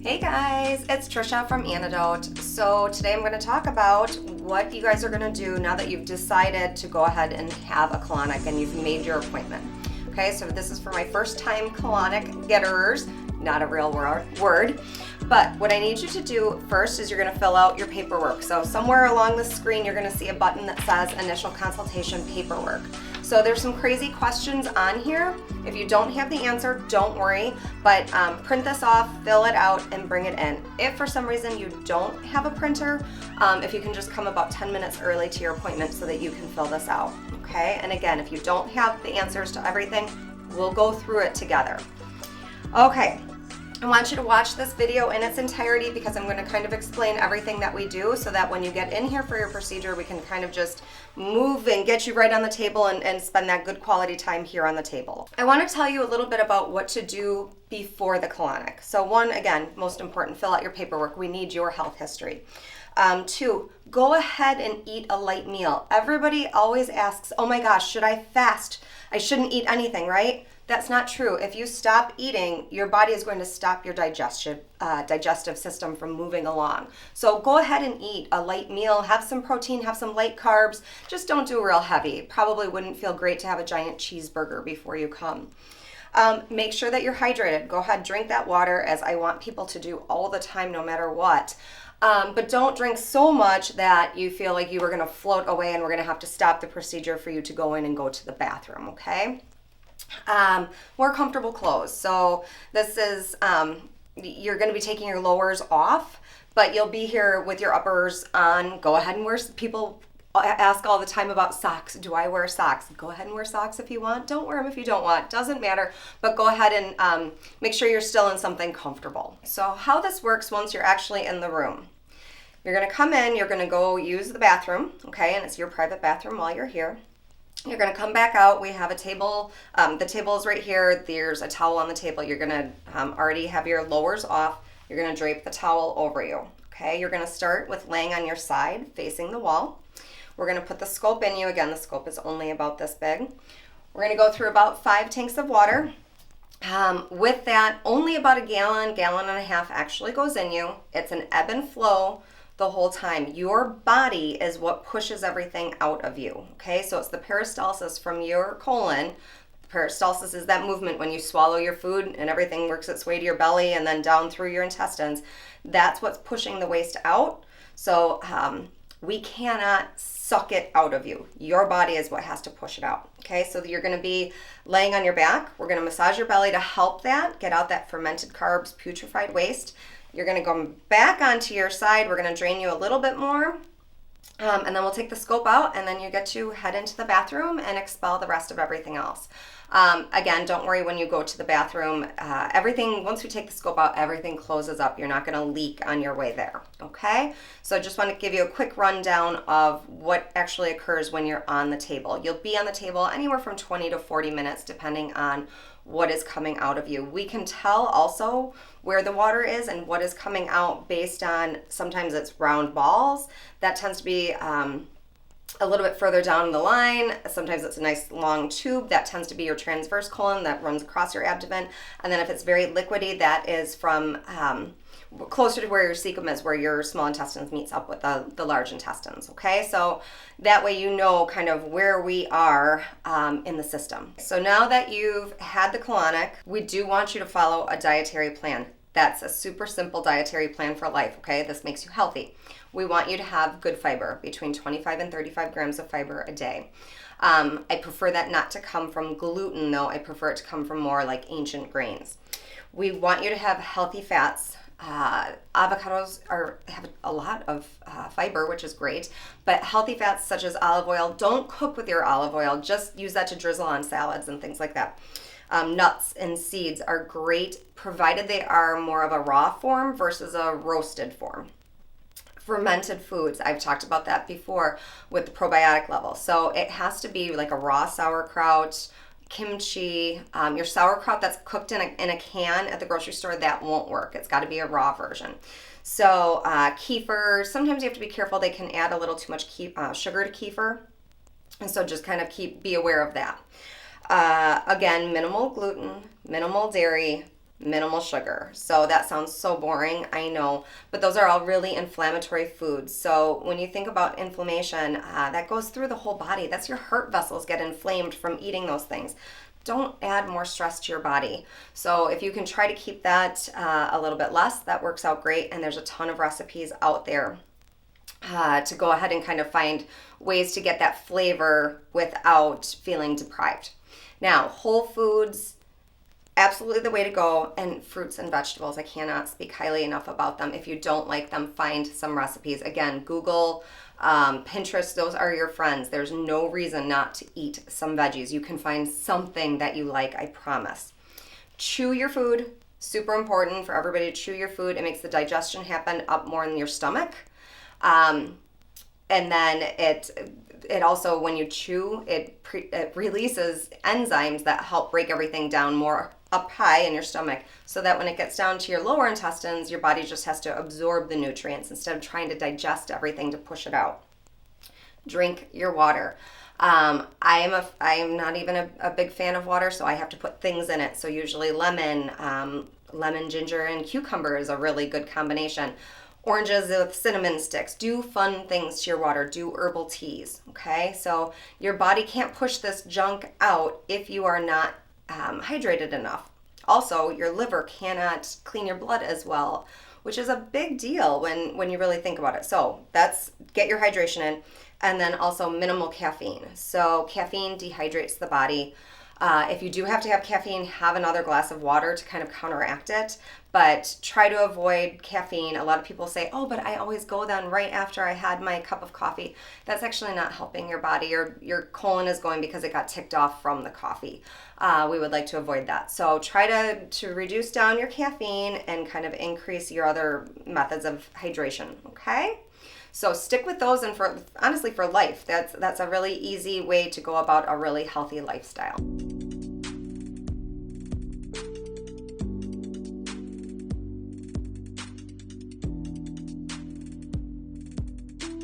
Hey guys, it's Trisha from Antidote. So today I'm going to talk about what you guys are going to do now that you've decided to go ahead and have a colonic and you've made your appointment. Okay, so this is for my first time colonic getters, not a real word. But what I need you to do first is you're going to fill out your paperwork. So somewhere along the screen you're going to see a button that says initial consultation paperwork. So there's some crazy questions on here. If you don't have the answer, don't worry, but print this off, fill it out, and bring it in. If for some reason you don't have a printer, if you can just come about 10 minutes early to your appointment so that you can fill this out, okay? And again, if you don't have the answers to everything, we'll go through it together. Okay. I want you to watch this video in its entirety because I'm going to kind of explain everything that we do so that when you get in here for your procedure, we can kind of just move and get you right on the table and spend that good quality time here on the table. I want to tell you a little bit about what to do before the colonic. So one, again, most important, fill out your paperwork. We need your health history. Two, go ahead and eat a light meal. Everybody always asks, oh my gosh, should I fast? I shouldn't eat anything, right? That's not true. If you stop eating, your body is going to stop your digestive system from moving along. So go ahead and eat a light meal, have some protein, have some light carbs. Just don't do real heavy. Probably wouldn't feel great to have a giant cheeseburger before you come. Make sure that you're hydrated. Go ahead, drink that water, as I want people to do all the time, no matter what. But don't drink so much that you feel like you are going to float away and we're going to have to stop the procedure for you to go in and go to the bathroom, okay? Wear comfortable clothes. So this is, you're going to be taking your lowers off, but you'll be here with your uppers on. Go ahead and wear, people ask all the time about socks. Do I wear socks? Go ahead and wear socks if you want. Don't wear them if you don't want. Doesn't matter, but go ahead and make sure you're still in something comfortable. So how this works once you're actually in the room. You're going to come in, you're going to go use the bathroom, okay, and it's your private bathroom while you're here. You're going to come back out. We have a table. The table is right here. There's a towel on the table. You're going to already have your lowers off. You're going to drape the towel over you. Okay, you're going to start with laying on your side facing the wall. We're going to put the scope in you. Again, the scope is only about this big. We're going to go through about 5 tanks of water. With that, only about a gallon and a half actually goes in you. It's an ebb and flow the whole time. Your body is what pushes everything out of you, okay? So it's the peristalsis from your colon. Peristalsis is that movement when you swallow your food and everything works its way to your belly and then down through your intestines. That's what's pushing the waste out. So we cannot suck it out of you. Your body is what has to push it out, okay? So you're going to be laying on your back. We're going to massage your belly to help that, get out that fermented carbs, putrefied waste. You're going to go back onto your side. We're going to drain you a little bit more. And then we'll take the scope out and then you get to head into the bathroom and expel the rest of everything else. Again, don't worry when you go to the bathroom. Everything, once we take the scope out, everything closes up. You're not going to leak on your way there, okay? So I just want to give you a quick rundown of what actually occurs when you're on the table. You'll be on the table anywhere from 20 to 40 minutes depending on what is coming out of you. We can tell also where the water is and what is coming out based on, sometimes it's round balls. That tends to be a little bit further down the line. Sometimes it's a nice long tube. That tends to be your transverse colon that runs across your abdomen. And then if it's very liquidy, that is from closer to where your cecum is, where your small intestines meets up with the large intestines, okay? So that way you know kind of where we are in the system. So now that you've had the colonic, we do want you to follow a dietary plan. That's a super simple dietary plan for life, okay? This makes you healthy. We want you to have good fiber, between 25 and 35 grams of fiber a day. I prefer that not to come from gluten, though. I prefer it to come from more like ancient grains. We want you to have healthy fats. Avocados have a lot of fiber, which is great, but healthy fats such as olive oil, don't cook with your olive oil. Just use that to drizzle on salads and things like that. Nuts and seeds are great, provided they are more of a raw form versus a roasted form. Fermented foods, I've talked about that before with the probiotic level. So it has to be like a raw sauerkraut, kimchi, your sauerkraut that's cooked in a can at the grocery store, that won't work. It's got to be a raw version. So kefir, sometimes you have to be careful. They can add a little too much sugar to kefir. And so just kind of be aware of that. Again, minimal gluten, minimal dairy, minimal sugar. So that sounds so boring, I know, but those are all really inflammatory foods. So when you think about inflammation, that goes through the whole body. That's your heart vessels get inflamed from eating those things. Don't add more stress to your body. So if you can try to keep that a little bit less, that works out great. And there's a ton of recipes out there to go ahead and kind of find ways to get that flavor without feeling deprived. Now, whole foods, absolutely the way to go, and fruits and vegetables. I cannot speak highly enough about them. If you don't like them, find some recipes. Again, Google, Pinterest, those are your friends. There's no reason not to eat some veggies. You can find something that you like, I promise. Chew your food. Super important for everybody to chew your food. It makes the digestion happen up more in your stomach. And then it also, when you chew, it releases enzymes that help break everything down more up high in your stomach, so that when it gets down to your lower intestines, your body just has to absorb the nutrients instead of trying to digest everything to push it out. Drink your water. I am not even a big fan of water, so I have to put things in it. So usually lemon, ginger, and cucumber is a really good combination. Oranges with cinnamon sticks. Do fun things to your water. Do herbal teas, okay? So your body can't push this junk out if you are not hydrated enough. Also, your liver cannot clean your blood as well, which is a big deal when you really think about it. So that's, get your hydration in, and then also minimal caffeine. So caffeine dehydrates the body. If you do have to have caffeine, have another glass of water to kind of counteract it, but try to avoid caffeine. A lot of people say, oh, but I always go then right after I had my cup of coffee. That's actually not helping your body. Your colon is going because it got ticked off from the coffee. We would like to avoid that. So try to reduce down your caffeine and kind of increase your other methods of hydration, okay? So stick with those, and honestly for life, that's a really easy way to go about a really healthy lifestyle.